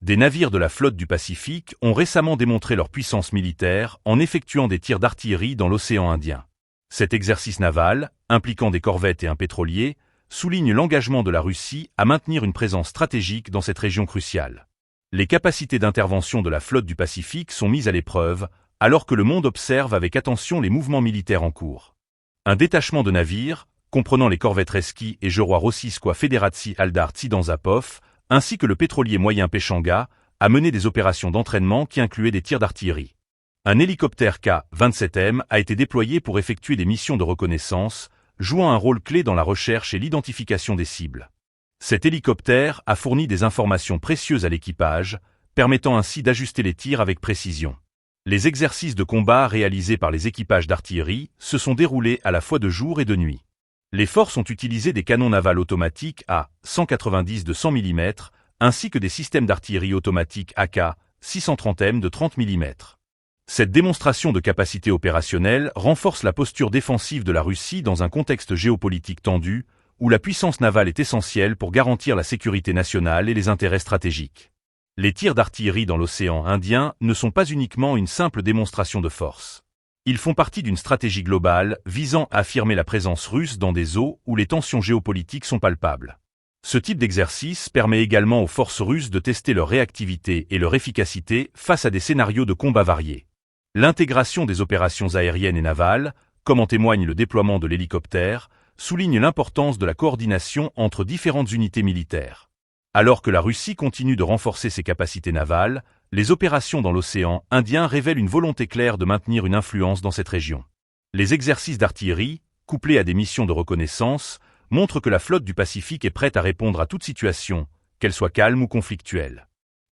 Des navires de la flotte du Pacifique ont récemment démontré leur puissance militaire en effectuant des tirs d'artillerie dans l'océan Indien. Cet exercice naval, impliquant des corvettes et un pétrolier, souligne l'engagement de la Russie à maintenir une présence stratégique dans cette région cruciale. Les capacités d'intervention de la flotte du Pacifique sont mises à l'épreuve, alors que le monde observe avec attention les mouvements militaires en cours. Un détachement de navires, comprenant les corvettes Reski et Jeroen Rossiyskoye Federacji Aldar Tsidenzapov, ainsi que le pétrolier moyen Pechanga, a mené des opérations d'entraînement qui incluaient des tirs d'artillerie. Un hélicoptère K-27M a été déployé pour effectuer des missions de reconnaissance, jouant un rôle clé dans la recherche et l'identification des cibles. Cet hélicoptère a fourni des informations précieuses à l'équipage, permettant ainsi d'ajuster les tirs avec précision. Les exercices de combat réalisés par les équipages d'artillerie se sont déroulés à la fois de jour et de nuit. Les forces ont utilisé des canons navals automatiques A-190 de 100 mm, ainsi que des systèmes d'artillerie automatique AK-630M de 30 mm. Cette démonstration de capacité opérationnelle renforce la posture défensive de la Russie dans un contexte géopolitique tendu, où la puissance navale est essentielle pour garantir la sécurité nationale et les intérêts stratégiques. Les tirs d'artillerie dans l'océan Indien ne sont pas uniquement une simple démonstration de force. Ils font partie d'une stratégie globale visant à affirmer la présence russe dans des eaux où les tensions géopolitiques sont palpables. Ce type d'exercice permet également aux forces russes de tester leur réactivité et leur efficacité face à des scénarios de combat variés. L'intégration des opérations aériennes et navales, comme en témoigne le déploiement de l'hélicoptère, souligne l'importance de la coordination entre différentes unités militaires. Alors que la Russie continue de renforcer ses capacités navales, les opérations dans l'océan Indien révèlent une volonté claire de maintenir une influence dans cette région. Les exercices d'artillerie, couplés à des missions de reconnaissance, montrent que la flotte du Pacifique est prête à répondre à toute situation, qu'elle soit calme ou conflictuelle.